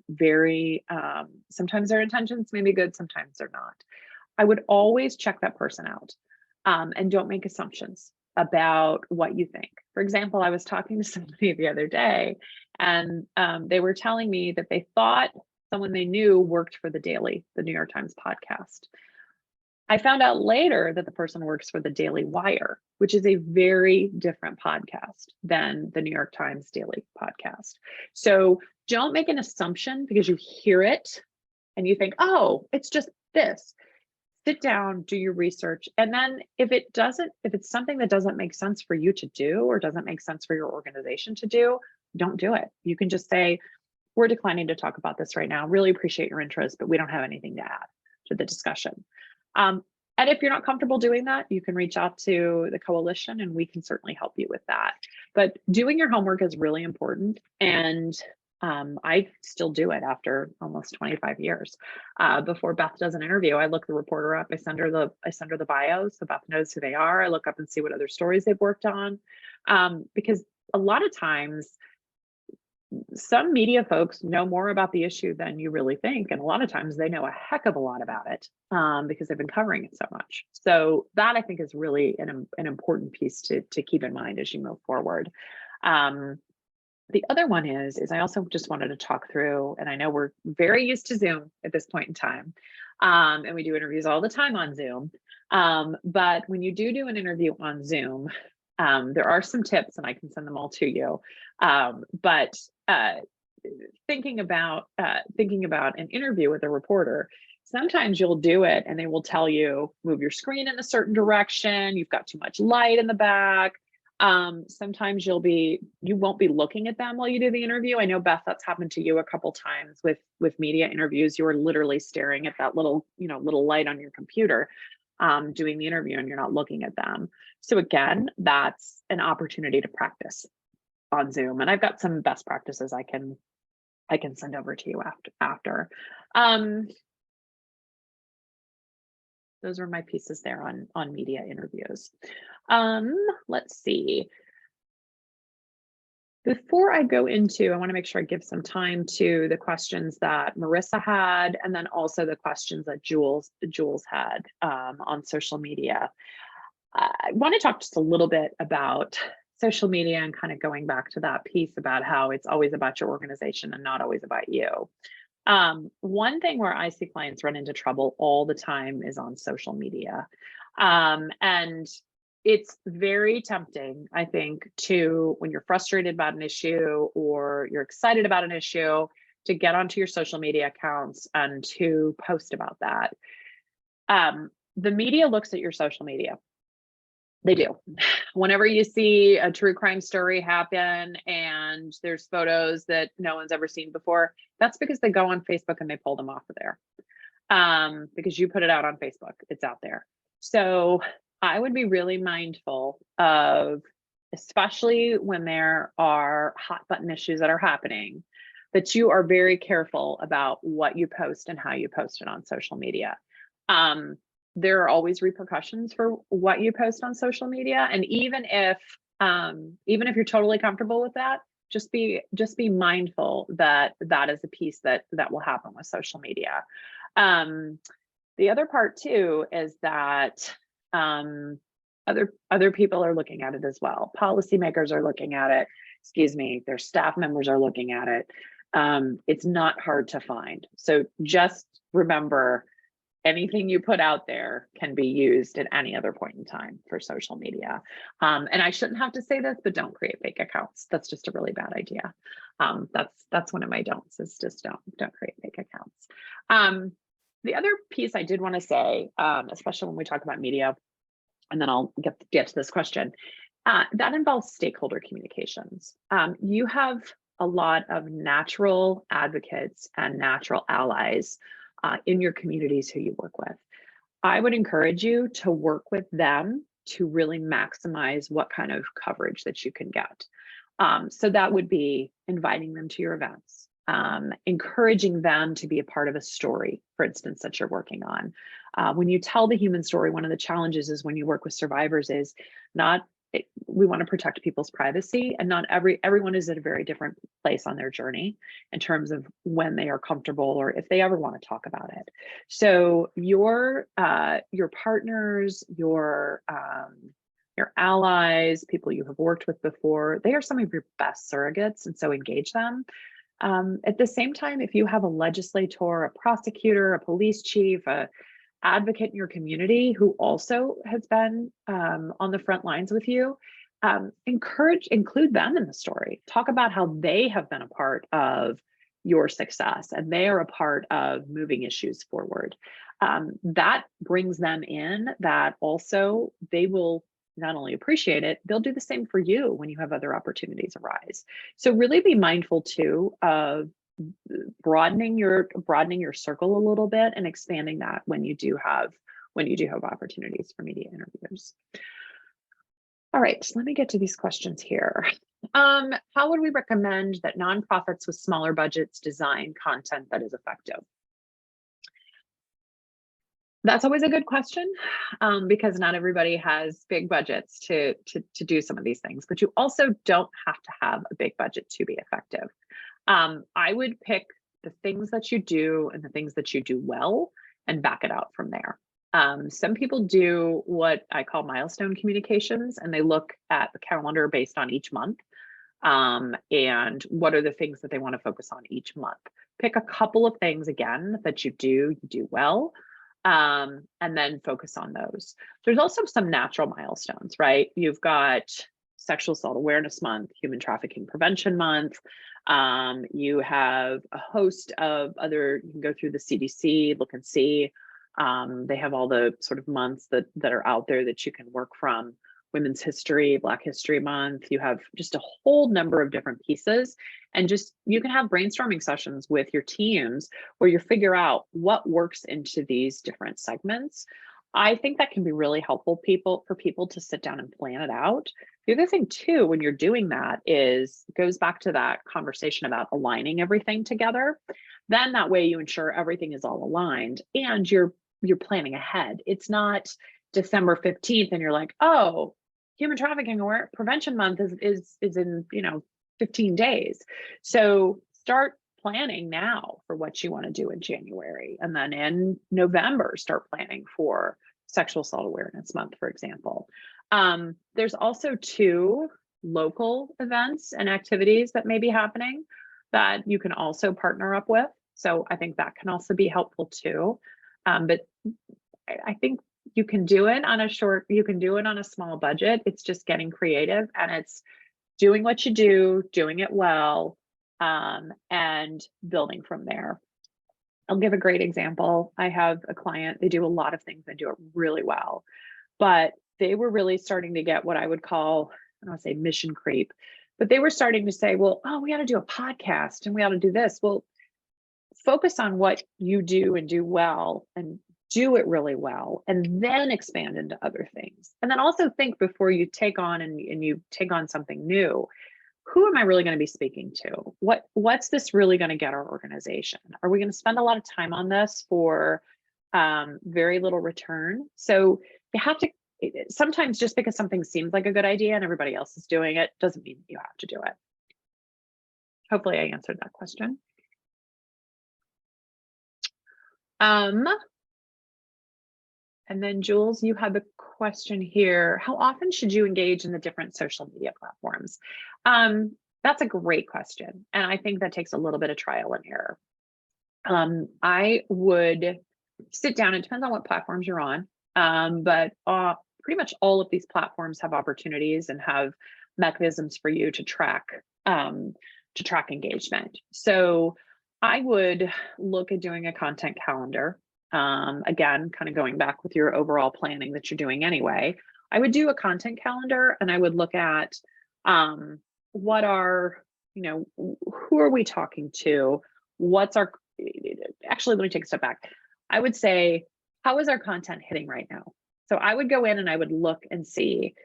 sometimes their intentions may be good, sometimes they're not. I would always check that person out, and don't make assumptions about what you think. For example, I was talking to somebody the other day, and they were telling me that they thought someone they knew worked for the New York Times podcast. I found out later that the person works for the Daily Wire, which is a very different podcast than the New York Times Daily podcast. So don't make an assumption because you hear it and you think, oh, it's just this. Sit down, do your research. And then if it's something that doesn't make sense for you to do or doesn't make sense for your organization to do, don't do it. You can just say, we're declining to talk about this right now. Really appreciate your interest, but we don't have anything to add to the discussion. And if you're not comfortable doing that, you can reach out to the coalition and we can certainly help you with that. But doing your homework is really important. And I still do it after almost 25 years. Before Beth does an interview, I look the reporter up, I send her the bios so Beth knows who they are. I look up and see what other stories they've worked on. Because a lot of times, some media folks know more about the issue than you really think. And a lot of times they know a heck of a lot about it because they've been covering it so much. So that I think is really an important piece to keep in mind as you move forward. The other one is I also just wanted to talk through, and I know we're very used to Zoom at this point in time, and we do interviews all the time on Zoom. But when you do an interview on Zoom, there are some tips, and I can send them all to you. But thinking about an interview with a reporter, sometimes you'll do it and they will tell you, move your screen in a certain direction, you've got too much light in the back. Sometimes you won't be looking at them while you do the interview. I know, Beth, that's happened to you a couple times with media interviews. You are literally staring at that little light on your computer doing the interview and you're not looking at them. So again, that's an opportunity to practice on Zoom. And I've got some best practices I can send over to you after. Those are my pieces there on media interviews. Let's see. Before I go into, I want to make sure I give some time to the questions that Marissa had, and then also the questions that Jules had on social media. I want to talk just a little bit about social media and kind of going back to that piece about how it's always about your organization and not always about you. One thing where I see clients run into trouble all the time is on social media. And it's very tempting, I think, when you're frustrated about an issue or you're excited about an issue, to get onto your social media accounts and to post about that. The media looks at your social media. They do. Whenever you see a true crime story happen and there's photos that no one's ever seen before, that's because they go on Facebook and they pull them off of there. Because you put it out on Facebook, it's out there. So I would be really mindful of, especially when there are hot button issues that are happening, that you are very careful about what you post and how you post it on social media. There are always repercussions for what you post on social media. And even if you're totally comfortable with that, just be mindful that that is a piece that will happen with social media. The other part too is that other people are looking at it as well. Policymakers are looking at it, their staff members are looking at it. It's not hard to find. So just remember, anything you put out there can be used at any other point in time for social media. And I shouldn't have to say this, but don't create fake accounts. That's just a really bad idea. That's one of my don'ts, is just don't create fake accounts. The other piece I did want to say, especially when we talk about media, and then I'll get to this question, that involves stakeholder communications. You have a lot of natural advocates and natural allies in your communities who you work with. I would encourage you to work with them to really maximize what kind of coverage that you can get. So that would be inviting them to your events, encouraging them to be a part of a story, for instance, that you're working on. When you tell the human story, one of the challenges is when you work with survivors is we want to protect people's privacy, and not everyone is at a very different place on their journey in terms of when they are comfortable or if they ever want to talk about it. So your partners, your allies, people you have worked with before, they are some of your best surrogates, and so engage them. At the same time, if you have a legislator, a prosecutor, a police chief, a advocate in your community who also has been on the front lines with you, include them in the story. Talk about how they have been a part of your success and they are a part of moving issues forward. That brings them in, that also they will not only appreciate it, they'll do the same for you when you have other opportunities arise. So really be mindful too of broadening your circle a little bit and expanding that when you do have opportunities for media interviews. All right, let me get to these questions here. How would we recommend that nonprofits with smaller budgets design content that is effective? That's always a good question, because not everybody has big budgets to do some of these things, but you also don't have to have a big budget to be effective. I would pick the things that you do and the things that you do well and back it out from there. Some people do what I call milestone communications, and they look at the calendar based on each month, and what are the things that they want to focus on each month. Pick a couple of things again that you do well, and then focus on those. There's also some natural milestones, right? You've got Sexual Assault Awareness Month, Human Trafficking Prevention Month. You have a host of other, you can go through the CDC, look and see. They have all the sort of months that are out there that you can work from. Women's History, Black History Month. You have just a whole number of different pieces, and just you can have brainstorming sessions with your teams where you figure out what works into these different segments. I think that can be really helpful for people to sit down and plan it out. The other thing too, when you're doing that, goes back to that conversation about aligning everything together. Then that way you ensure everything is all aligned and you're planning ahead. It's not December 15th and you're like, oh, Human Trafficking Prevention Month is in 15 days. So start planning now for what you want to do in January, and then in November start planning for Sexual Assault Awareness Month, for example. There's also 2 local events and activities that may be happening that you can also partner up with. So I think that can also be helpful too. But I think you can do it on a small budget. It's just getting creative, and it's doing what you do, doing it well, and building from there. I'll give a great example. I have a client, they do a lot of things, they do it really well, but they were really starting to get what I would call, I don't want to say mission creep, but they were starting to say, well, oh, we ought to do a podcast and we ought to do this. Well, focus on what you do and do well and do it really well, and then expand into other things. And then also think before you take on and you take on something new, who am I really going to be speaking to? What's this really going to get our organization? Are we going to spend a lot of time on this for very little return? So you have to, sometimes just because something seems like a good idea and everybody else is doing it doesn't mean you have to do it. Hopefully I answered that question. And then Jules, you had the question here. How often should you engage in the different social media platforms? That's a great question. And I think that takes a little bit of trial and error. I would sit down, it depends on what platforms you're on, but pretty much all of these platforms have opportunities and have mechanisms for you to track engagement. So I would look at doing a content calendar. Again, kind of going back with your overall planning that you're doing anyway, I would do a content calendar and I would look at what are, who are we talking to? Actually, let me take a step back. I would say, how is our content hitting right now? So I would go in and I would look and see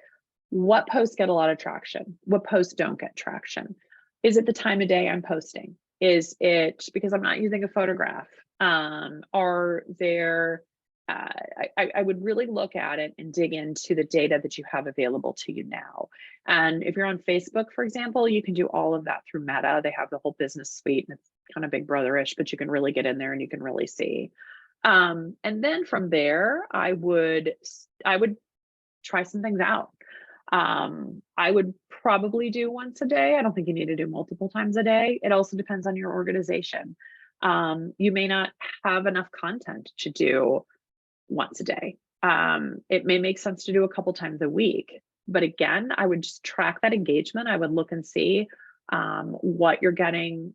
what posts get a lot of traction, what posts don't get traction. Is it the time of day I'm posting? Is it because I'm not using a photograph? Are there, I would really look at it and dig into the data that you have available to you now. And if you're on Facebook, for example, you can do all of that through Meta. They have the whole business suite and it's kind of Big Brother-ish, but you can really get in there and you can really see. And then from there, I would try some things out. I would probably do once a day. I don't think you need to do multiple times a day. It also depends on your organization. You may not have enough content to do once a day. It may make sense to do a couple times a week, but again, I would just track that engagement. I would look and see what you're getting,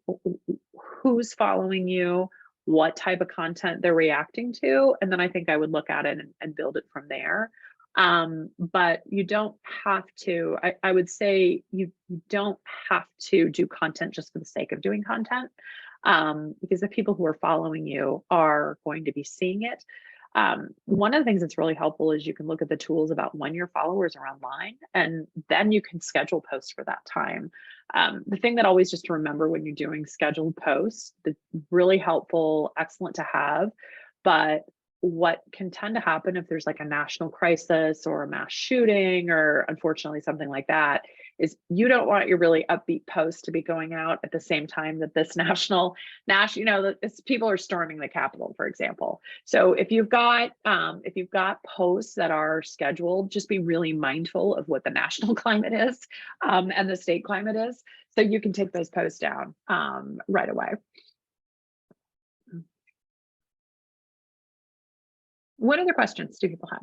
who's following you, what type of content they're reacting to. And then I think I would look at it and build it from there. But you don't have to, I would say you don't have to do content just for the sake of doing content, because the people who are following you are going to be seeing it. One of the things that's really helpful is you can look at the tools about when your followers are online, and then you can schedule posts for that time. The thing that always just to remember when you're doing scheduled posts, that's really helpful, excellent to have, but what can tend to happen if there's like a national crisis or a mass shooting or unfortunately something like that is you don't want your really upbeat post to be going out at the same time that this national, people are storming the Capitol, for example. So if you've got posts that are scheduled, just be really mindful of what the national climate is and the state climate is, so you can take those posts down right away. What other questions do people have?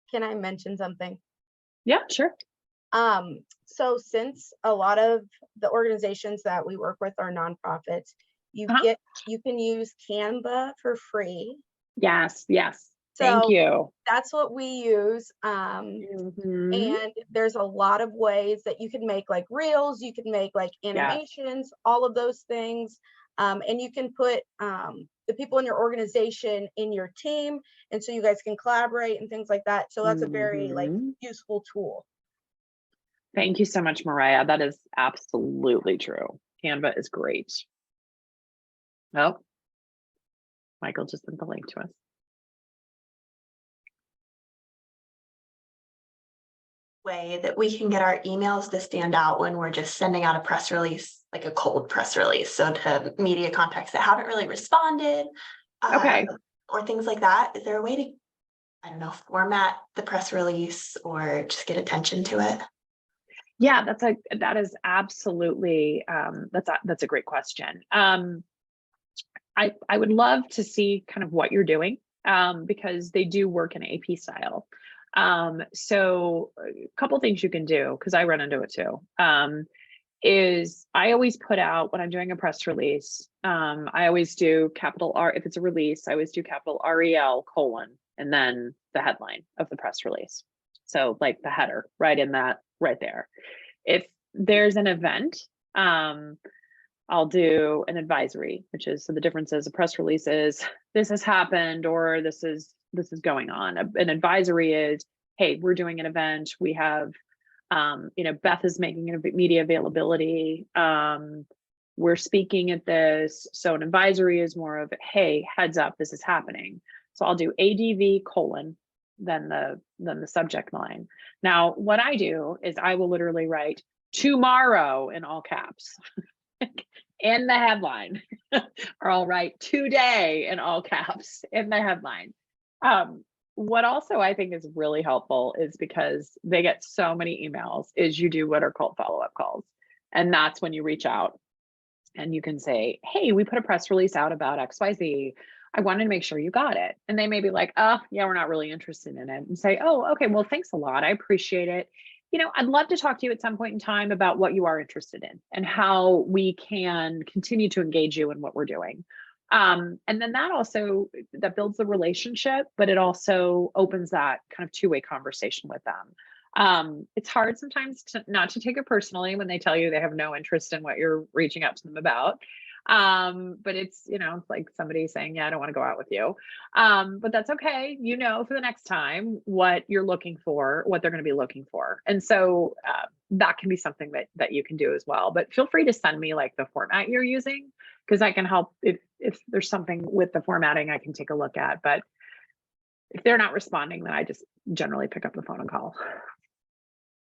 Can I mention something? Yeah, sure. So since a lot of the organizations that we work with are nonprofits, you can use Canva for free. Yes. So thank you. That's what we use. And there's a lot of ways that you can make like reels, you can make like animations, all of those things. And you can put the people in your organization in your team, and so you guys can collaborate and things like that. So that's a very like useful tool. Thank you so much, Mariah. That is absolutely true. Canva is great. Oh, Michael just sent the link to us. Way that we can get our emails to stand out when we're just sending out a press release, like a cold press release. So to media contacts that haven't really responded, or things like that. Is there a way to, I don't know, format the press release or just get attention to it? Yeah, that is absolutely that's a great question. I would love to see kind of what you're doing because they do work in AP style. So a couple things you can do, because I run into it too, is I always put out when I'm doing a press release, I always do capital R. If it's a release, I always do capital REL : and then the headline of the press release. So like the header right in that right there. If there's an event, I'll do an advisory, which is, so the difference is a press release is this has happened or this is going on. An advisory is, hey, we're doing an event. We have, Beth is making a media availability. We're speaking at this. So an advisory is more of, hey, heads up, this is happening. So I'll do ADV : then the subject line. Now, what I do is I will literally write tomorrow in all caps. In the headline, or I'll write today in all caps in the headline. What also I think is really helpful is because they get so many emails, is you do what are called follow-up calls. And that's when you reach out and you can say, hey, we put a press release out about XYZ. I wanted to make sure you got it. And they may be like, oh, yeah, we're not really interested in it. And say, oh, okay, well, thanks a lot. I appreciate it. I'd love to talk to you at some point in time about what you are interested in and how we can continue to engage you in what we're doing. And then that builds the relationship, but it also opens that kind of two-way conversation with them. It's hard sometimes not to take it personally when they tell you they have no interest in what you're reaching out to them about. But it's, it's like somebody saying, yeah, I don't want to go out with you. But that's okay. For the next time, what you're looking for, what they're going to be looking for. And so that can be something that you can do as well. But feel free to send me like the format you're using, because I can help if there's something with the formatting I can take a look at. But if they're not responding, then I just generally pick up the phone and call.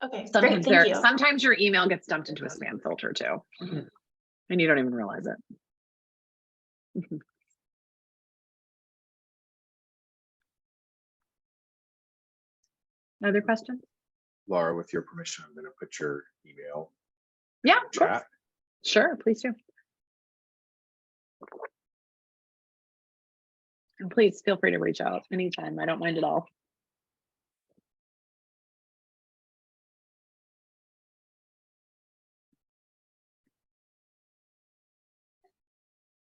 Okay, great, thank you. Sometimes your email gets dumped into a spam filter too. And you don't even realize it. Other questions? Lara, with your permission, I'm going to put your email. Yeah, in the chat. Sure, please do. And please feel free to reach out anytime. I don't mind at all.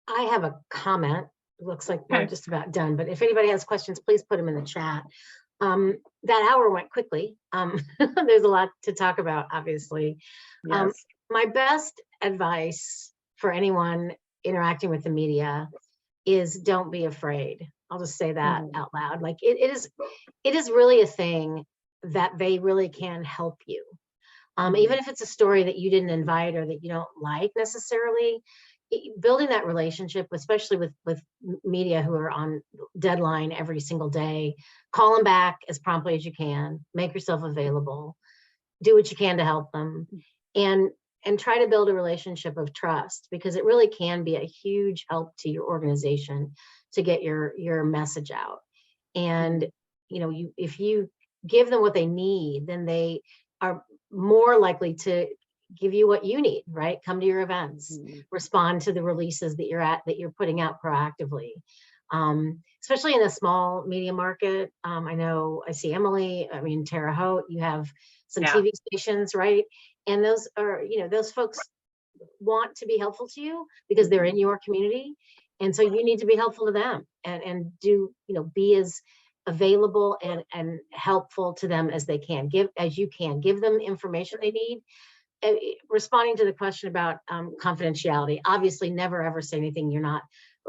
I have a comment looks like we're just about done, but if anybody has questions, please put them in the chat. That hour went quickly. There's a lot to talk about, obviously. Yes. My best advice for anyone interacting with the media is don't be afraid. I'll just say that out loud. Like it is really a thing that they really can help you. Even if it's a story that you didn't invite or that you don't like necessarily, building that relationship, especially with media who are on deadline every single day, call them back as promptly as you can, make yourself available, do what you can to help them, and try to build a relationship of trust, because it really can be a huge help to your organization to get your message out. And if you give them what they need, then they are more likely to give you what you need, right? Come to your events, respond to the releases that you're putting out proactively. Especially in a small media market. I see Emily, Terre Haute, you have some TV stations, right? And those are, those folks want to be helpful to you because they're in your community. And so you need to be helpful to them and do, be as available and helpful to them as they can, give them information they need. Responding to the question about confidentiality, obviously never ever say anything you're not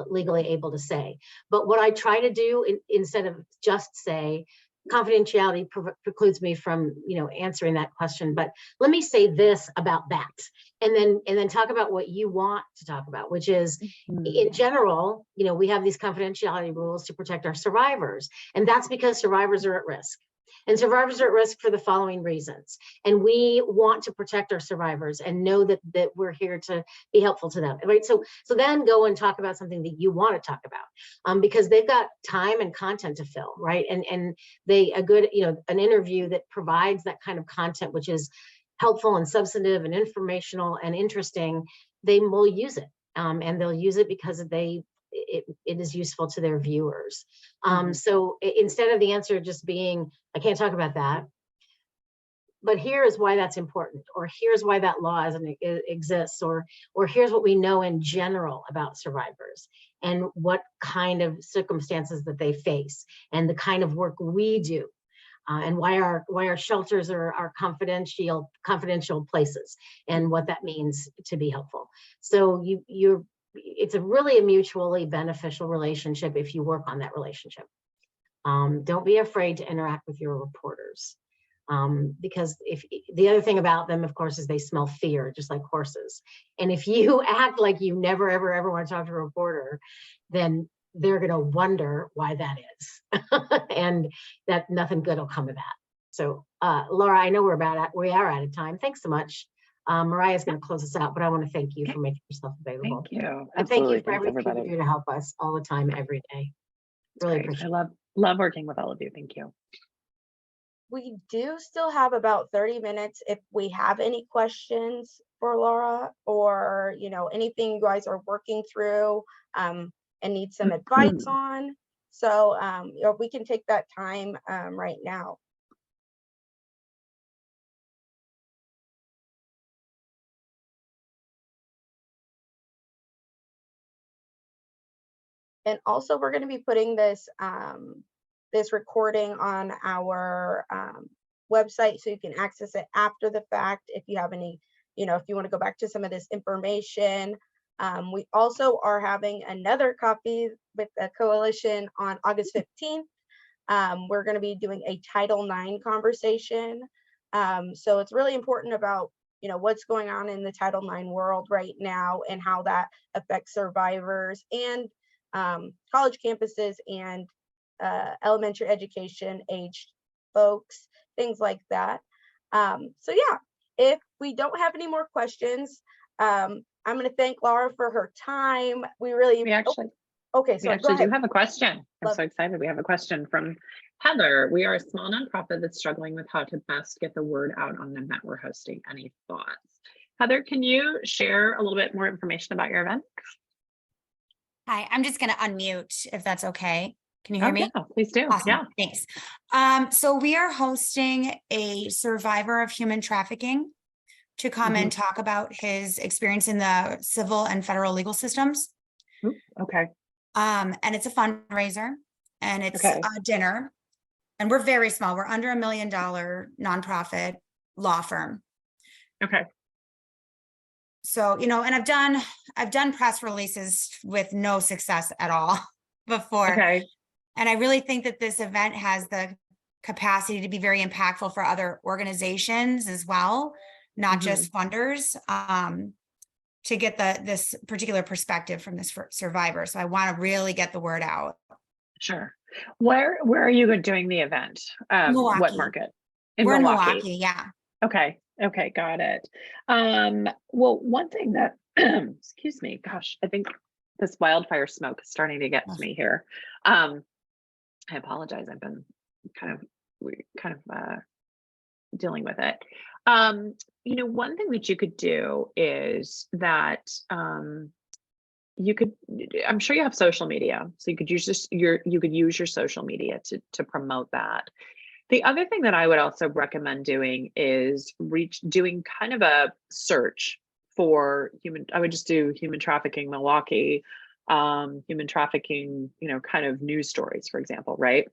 legally able to say. But what I try to do instead of just say confidentiality precludes me from answering that question, but let me say this about that, and then talk about what you want to talk about, which is in general, we have these confidentiality rules to protect our survivors, and that's because survivors are at risk. And survivors are at risk for the following reasons. And we want to protect our survivors and know that we're here to be helpful to them, right? So then go and talk about something that you want to talk about, because they've got time and content to fill, right? And an interview that provides that kind of content, which is helpful and substantive and informational and interesting, they will use it. And they'll use it because it is useful to their viewers. So instead of the answer just being, I can't talk about that, but here is why that's important, or here's why that law exists, or here's what we know in general about survivors and what kind of circumstances that they face and the kind of work we do, and why our shelters are confidential places and what that means to be helpful. So it's really a mutually beneficial relationship if you work on that relationship. Don't be afraid to interact with your reporters, because if the other thing about them, of course, is they smell fear, just like horses. And if you act like you never, ever, ever want to talk to a reporter, then they're going to wonder why that is, and that nothing good will come of that. So, Laura, I know we are out of time. Thanks so much. Mariah's going to close us out, but I want to thank you for making yourself available. Thank you. And thank you for everybody here to help us all the time, every day. Really appreciate it. I love working with all of you. Thank you. We do still have about 30 minutes if we have any questions for Lara, or anything you guys are working through and need some advice on. So we can take that time right now. And also, we're going to be putting this recording on our website, so you can access it after the fact if you have any, if you want to go back to some of this information. We also are having another coffee with the coalition on August 15th. We're going to be doing a Title IX conversation. So it's really important about what's going on in the Title IX world right now and how that affects survivors and college campuses and elementary education aged folks, things like that. So yeah, if we don't have any more questions, I'm going to thank Lara for her time. We actually do have a question. I'm so excited. We have a question from Heather. We are a small nonprofit that's struggling with how to best get the word out on an event we're hosting. Any thoughts? Heather, can you share a little bit more information about your event? Hi, I'm just going to unmute if that's okay. Can you hear me? Yeah, please do. Awesome. Yeah. Thanks. So we are hosting a survivor of human trafficking to come and talk about his experience in the civil and federal legal systems. Okay. And it's a fundraiser and it's Okay. a dinner. And we're very small. We're under $1 million nonprofit law firm. Okay. So, you know, and I've done press releases with no success at all before. Okay. And I really think that this event has the capacity to be very impactful for other organizations as well, not just funders, to get this particular perspective from this survivor. So I want to really get the word out. Sure. Where are you doing the event? What Milwaukee. market? We're in Milwaukee, yeah. Okay. Okay, got it. Well, one thing that, excuse me, gosh, I think this wildfire smoke is starting to get to me here. I apologize. I've been kind of dealing with it. You know, one thing that you could do is that you could, I'm sure you have social media, so you could use your social media to promote that. The other thing that I would also recommend doing is doing kind of a search for I would just do human trafficking Milwaukee, human trafficking, you know, kind of news stories, for example, right?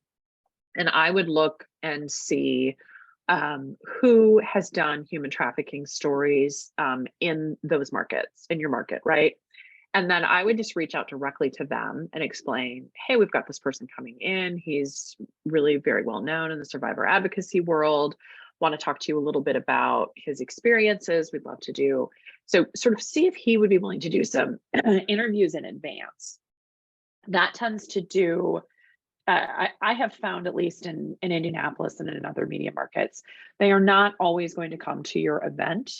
And I would look and see who has done human trafficking stories in those markets, in your market, right? And then I would just reach out directly to them and explain, hey, we've got this person coming in. He's really very well known in the survivor advocacy world. Want to talk to you a little bit about his experiences. We'd love to do. So sort of see if he would be willing to do some interviews in advance. That tends to do, I have found, at least in Indianapolis and in other media markets, they are not always going to come to your event.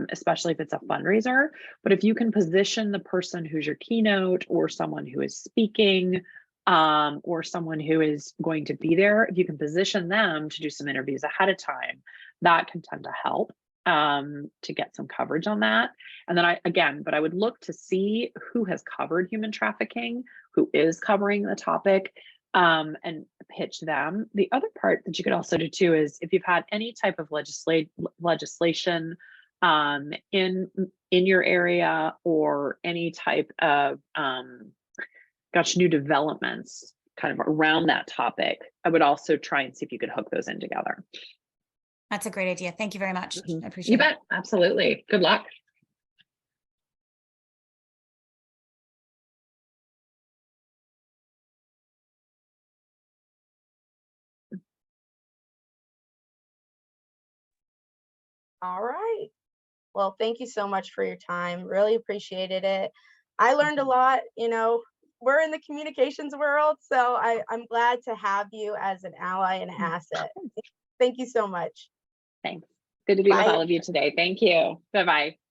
Especially if it's a fundraiser, but if you can position the person who's your keynote or someone who is speaking or someone who is going to be there, if you can position them to do some interviews ahead of time, that can tend to help to get some coverage on that. And then I would look to see who has covered human trafficking, who is covering the topic, and pitch them. The other part that you could also do too is if you've had any type of legislation in your area or any type of new developments kind of around that topic, I would also try and see if you could hook those in together. That's a great idea. Thank you very much. I appreciate You it. bet. Absolutely. Good luck. All right. Well, thank you so much for your time. Really appreciated it. I learned a lot, you know, we're in the communications world, so I'm glad to have you as an ally and an asset. Thank you so much. Thanks. Good to be with Bye. all of you today. Thank you. Bye-bye.